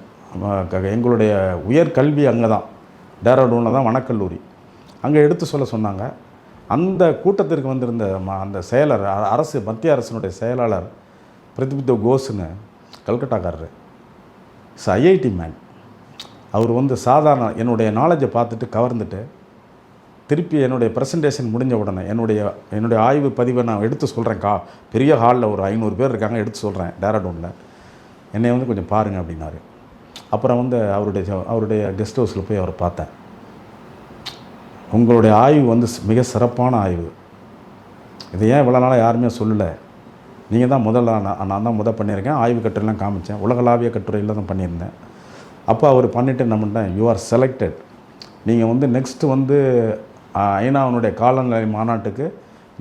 எங்களுடைய உயர்கல்வி அங்கே தான், டேராடூனில் தான் வனக்கல்லூரி. அங்கே எடுத்து சொல்ல சொன்னாங்க. அந்த கூட்டத்திற்கு வந்திருந்த அந்த செயலர், மத்திய அரசினுடைய செயலாளர் பிரதிபித்த கோஸ்னு, கல்கட்டாக்காரரு, ஐஐடி மேன். அவர் வந்து சாதாரண என்னுடைய நாலேஜை பார்த்துட்டு கவர்ந்துட்டு திருப்பி என்னுடைய ப்ரெசன்டேஷன் முடிஞ்ச உடனே என்னுடைய ஆய்வு பதிவை நான் எடுத்து சொல்கிறேன். பெரிய ஹாலில் ஒரு 500 பேர் இருக்காங்க, எடுத்து சொல்கிறேன் டேராடூனில். என்னை வந்து கொஞ்சம் பாருங்கள் அப்படின்னாரு. அப்புறம் வந்து அவருடைய கெஸ்ட் ஹவுஸில் போய் அவரை பார்த்தேன். உங்களுடைய ஆய்வு வந்து மிக சிறப்பான ஆய்வு. இதை ஏன் இவ்வளோ நாளாக யாருமே சொல்லலை? நீங்கள் தான் நான் தான் பண்ணியிருக்கேன். ஆய்வு கட்டுரைலாம் காமிச்சேன். உலகளாவிய கட்டுரையில் தான் பண்ணியிருந்தேன். அப்போ அவர் பண்ணிவிட்டு என்ன பண்ணிட்டேன், யூ ஆர் செலக்டட். நீங்கள் வந்து நெக்ஸ்ட்டு வந்து ஐநாவினுடைய காலநிலை மாநாட்டுக்கு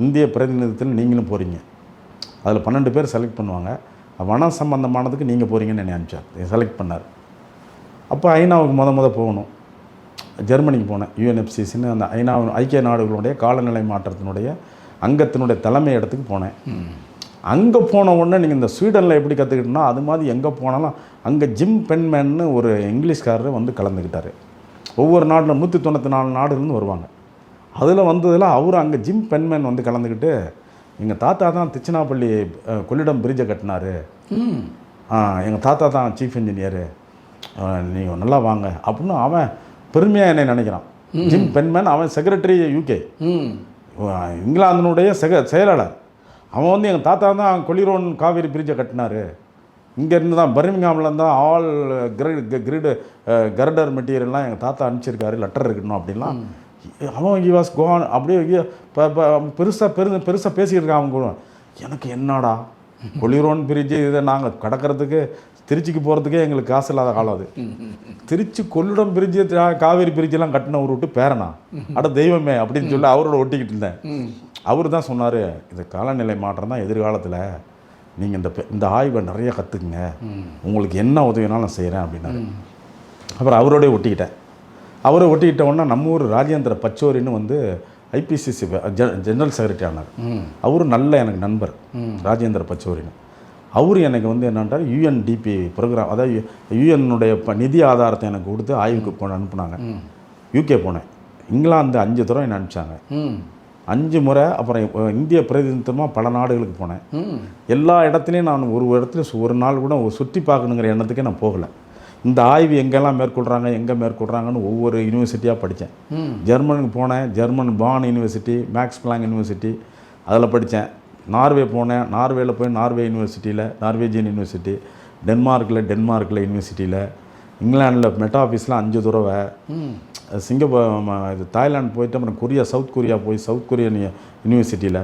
இந்திய பிரதிநிதித்தில் நீங்களும் போகிறீங்க. அதில் 12 பேர் செலக்ட் பண்ணுவாங்க. வனம் சம்பந்தமானதுக்கு நீங்கள் போகிறீங்கன்னு என்னை அனுப்பிச்சார், செலக்ட் பண்ணார். அப்போ ஐநாவுக்கு முத போகணும். ஜெர்மனிக்கு போனேன். யுஎன்எஃப்சிசின்னு அந்த ஐக்கிய நாடுகளுடைய காலநிலை மாற்றத்தினுடைய அங்கத்தினுடைய தலைமை இடத்துக்கு போனேன். அங்கே போன உடனே நீங்கள் இந்த ஸ்வீடனில் எப்படி கற்றுக்கிட்டோன்னா அது மாதிரி எங்கே போனாலும் அங்கே ஜிம் பென்மேன்னு ஒரு இங்கிலீஷ்காரர் வந்து கலந்துக்கிட்டார். ஒவ்வொரு நாட்டில் 194 நாடுலேருந்து வருவாங்க. அதில் வந்ததில் அவர் அங்கே ஜிம் பென்மேன் வந்து கலந்துக்கிட்டு, எங்கள் தாத்தா தான் திருச்சினாப்பள்ளி கொள்ளிடம் பிரிட்ஜை கட்டினார், எங்கள் தாத்தா தான் சீஃப் இன்ஜினியரு, நீங்கள் நல்லா வாங்க அப்படின்னு அவன் பெருமையாக என்னை நினைக்கிறான். ஜிம் பென்மேன், அவன் செக்ரட்டரி UK, இங்கிலாந்தினுடைய செயலாளர். அவன் வந்து எங்கள் தாத்தா தான் கொள்ளிரோன் காவேரி பிரிட்ஜை கட்டினார், இங்கேருந்து தான் பர்மிங்ஹாம்லேருந்து தான் ஆல் கிரிடு கர்டர் மெட்டீரியல்லாம் எங்கள் தாத்தா அனுப்பிச்சிருக்காரு, லெட்டர் இருக்கணும் அப்படின்லாம். அவன் ஹி வாஸ் கோன் அப்படியே பெருசாக பேசிக்கிட்டு இருக்கான். அவங்க கூட எனக்கு என்னடா கொள்ளிரோன் பிரிட்ஜு இதை நாங்கள் கடக்கிறதுக்கு திருச்சிக்கு போகிறதுக்கே எங்களுக்கு காசு இல்லாத காலம் அது. திருச்சி கொள்ளிடம் பிரிட்ஜு காவேரி பிரிட்ஜெல்லாம் கட்டின ஒரு விட்டு பேரனா அட தெய்வமே அப்படின்னு சொல்லி அவரோட ஒட்டிக்கிட்டு இருந்தேன். அவர் தான் சொன்னார், இந்த காலநிலை மாற்றம் தான் எதிர்காலத்தில், நீங்கள் இந்த ஆய்வை நிறைய கற்றுக்குங்க, உங்களுக்கு என்ன உதவினாலும் நான் செய்கிறேன் அப்படின்னாரு. அப்புறம் அவரோடய ஒட்டிக்கிட்டேன். அவரை ஒட்டிக்கிட்ட உடனே நம்ம ஊர் ராஜேந்திர பச்சோரின்னு வந்து IPCC ஜெனரல் செக்ரட்டரி ஆனார். அவரும் நல்ல எனக்கு நண்பர், ராஜேந்திர பச்சோரின்னு. அவர் எனக்கு வந்து என்னன்றார், UNDP ப்ரோக்ராம், அதாவது யுஎன்னுடைய நிதி ஆதாரத்தை எனக்கு கொடுத்து ஆய்வுக்கு அனுப்புனாங்க. UK போனேன். இங்கிலாந்து 5 தடவை என்னை அனுப்பிச்சாங்க, 5 முறை. அப்புறம் இந்திய பிரதிநிதித்துவமாக பல நாடுகளுக்கு போனேன். எல்லா இடத்துலையும் நான் ஒரு நாள் கூட சுற்றி பார்க்கணுங்கிற எண்ணத்துக்கே நான் போகலை. இந்த ஆய்வு எங்கெல்லாம் எங்கே மேற்கொள்கிறாங்கன்னு ஒவ்வொரு யூனிவர்சிட்டியாக படித்தேன். ஜெர்மனுக்கு போனேன், ஜெர்மன் பான் யூனிவர்சிட்டி, மேக்ஸ் பிளாங்க் யூனிவர்சிட்டி, அதில் படித்தேன். நார்வே போனேன், நார்வேயில் போய் நார்வே யூனிவர்சிட்டியில் நார்வேஜியன் யூனிவர்சிட்டி, டென்மார்க்கில் யூனிவர்சிட்டியில், இங்கிலாண்டில் மெட்டா ஆஃபீஸில் 5 தடவை, இது தாய்லாந்து போயிட்டு அப்புறம் சவுத் கொரியா போய் சவுத் கொரியன் யூனிவர்சிட்டியில்.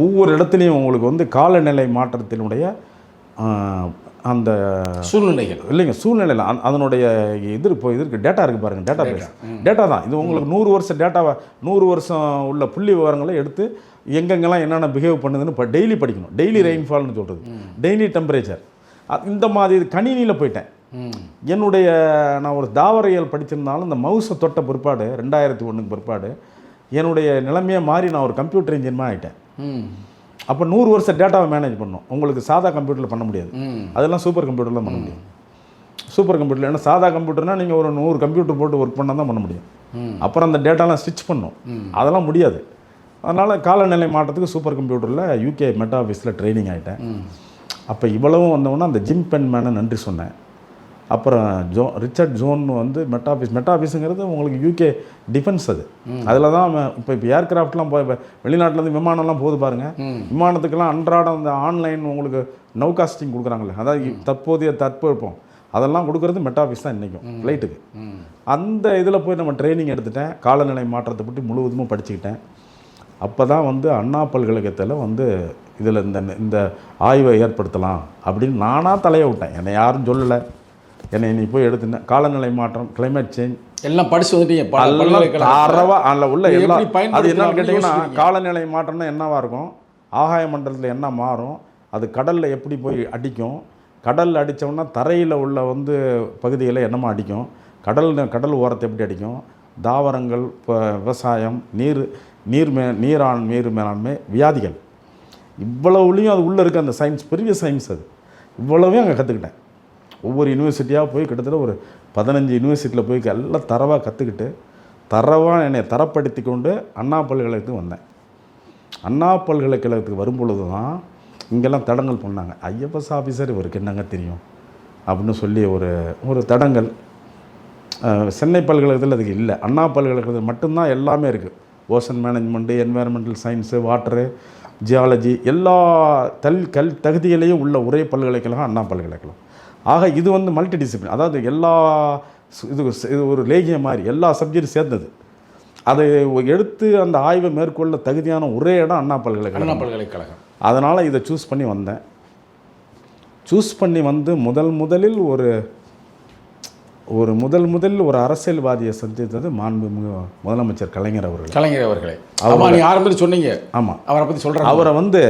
ஒவ்வொரு இடத்துலையும் உங்களுக்கு வந்து காலநிலை மாற்றத்தினுடைய அந்த சூழ்நிலைகள் இல்லைங்க, சூழ்நிலையில் அதனுடைய இதற்கு டேட்டா இருக்குது பாருங்கள், டேட்டா தான் இது. உங்களுக்கு 100 வருஷம் டேட்டாவை 100 வருஷம் உள்ள புள்ளி விவரங்களை எடுத்து எங்கெங்கெல்லாம் என்னென்ன பிஹேவ் பண்ணுதுன்னு இப்போ டெய்லி படிக்கணும். டெய்லி ரெயின்ஃபால்னு சொல்கிறது, டெய்லி டெம்பரேச்சர். இந்த மாதிரி கணினியில் போயிட்டேன். நான் ஒரு தாவரையல் படிச்சிருந்தாலும் இந்த மவுஸை தொட்ட பிற்பாடு 2001 பிற்பாடு என்னுடைய நிலைமையை மாறி நான் ஒரு கம்ப்யூட்டர் இன்ஜினியராக ஆகிட்டேன். அப்போ 100 வருஷம் டேட்டாவை மேனேஜ் பண்ணணும். உங்களுக்கு சாதா கம்ப்யூட்டரில் பண்ண முடியாது, அதெல்லாம் சூப்பர் கம்ப்யூட்டரில் பண்ண முடியும். சூப்பர் கம்ப்யூட்டரில் ஏன்னா சாதா கம்ப்யூட்டர்னால் நீங்கள் ஒரு 100 கம்ப்யூட்டர் போட்டு ஒர்க் பண்ணால் தான் பண்ண முடியும். அப்புறம் அந்த டேட்டாலாம் ஸ்டிச் பண்ணணும், அதெல்லாம் முடியாது. அதனால் காலநிலை மாற்றத்துக்கு சூப்பர் கம்ப்யூட்டரில் UK மெட்டா ஆஃபீஸில் ட்ரைனிங் ஆகிட்டேன். அப்போ இவ்வளவும் வந்தவொன்னே அந்த ஜிம் பென்மேனை நன்றி சொன்னேன். அப்புறம் ரிச்சர்ட் ஜோன் வந்து மெட்டா ஆஃபீஸுங்கிறது உங்களுக்கு UK டிஃபென்ஸ், அதில் தான் இப்போ ஏர்கிராஃப்ட்லாம் வெளிநாட்டிலேருந்து விமானம்லாம் போகுது பாருங்கள். விமானத்துக்கெல்லாம் அன்றாடம் அந்த ஆன்லைன் உங்களுக்கு நௌகாஸ்டிங் கொடுக்குறாங்களே, அதாவது தற்போதைய அதெல்லாம் கொடுக்குறது மெட்டா ஆஃபீஸ் தான் இன்றைக்கும் ஃப்ளைட்டுக்கு. அந்த இதில் போய் நம்ம ட்ரைனிங் எடுத்துட்டேன். காலநிலை மாற்றத்தை பற்றி முழுவதுமாக படிச்சுக்கிட்டேன். அப்போ தான் வந்து அண்ணா பல்கலைக்கழகத்தில் வந்து இதில் இந்த ஆய்வை ஏற்படுத்தலாம் அப்படின்னு நானாக தலையை விட்டேன். என்னை யாரும் சொல்லலை, என்னை நீ போய் எடுத்துட்டேன். காலநிலை மாற்றம், கிளைமேட் சேஞ்ச் எல்லாம் படித்து வந்துட்டீங்க. அதில் உள்ள எல்லாம் அது என்னன்னு கேட்டிங்கன்னா, காலநிலை மாற்றம்னா என்னவாக இருக்கும், ஆகாய மண்டலத்தில் என்ன மாறும், அது கடலில் எப்படி போய் அடிக்கும், கடலில் அடித்தோம்னா தரையில் உள்ள வந்து பகுதியில் என்னமா அடிக்கும், கடல் ஓரத்தை எப்படி அடிக்கும், தாவரங்கள், விவசாயம், நீர் மேலாண்மை, வியாதிகள், இவ்வளவுலையும் அது உள்ளே இருக்க அந்த சயின்ஸ், பெரிய சயின்ஸ் அது. இவ்வளவையும் அங்கே கற்றுக்கிட்டேன். ஒவ்வொரு யூனிவர்சிட்டியாக போய் கிட்டத்தட்ட ஒரு 15 யூனிவர்சிட்டியில் போய் எல்லாம் தரவாக கற்றுக்கிட்டு என்னை தரப்படுத்தி கொண்டு அண்ணா பல்கலைக்கழகத்துக்கு வந்தேன். அண்ணா பல்கலைக்கழகத்துக்கு வரும்பொழுது தான் இங்கெல்லாம் தடங்கல் பண்ணாங்க. IFS ஆஃபீஸர் இவருக்கு என்னங்க தெரியும், அப்படின்னு சொல்லி ஒரு தடங்கல். சென்னை பல்கலைக்கழகத்தில் அதுக்கு இல்லை. அண்ணா பல்கலைக்கழகத்தில் மட்டும்தான் எல்லாமே இருக்குது. Ocean management, environmental science, water, geology எல்லா தகுதிகளையும் உள்ள ஒரே பல்கலைக்கழகம் அண்ணா பல்கலைக்கழகம். ஆக இது வந்து மல்டி டிசிப்ளின், அதாவது எல்லா இது ஒரு லேகியம் மாதிரி எல்லா சப்ஜெக்டும் சேர்ந்தது. அதை எடுத்து அந்த ஆய்வை மேற்கொள்ள தகுதியான ஒரே இடம் அண்ணா பல்கலைக்கழகம். அதனால் இதை சூஸ் பண்ணி வந்தேன். சூஸ் பண்ணி வந்து முதலில் ஒரு அரசியல்வாதியை சந்தித்தது மாண்புமிகு முதலமைச்சர் கலைஞர் அவர்களை. ஆமாம், நீங்கள் ஆரம்பத்தில் சொன்னீங்க. ஆமாம், அவரை பற்றி சொல்கிறேன். அவரை வந்து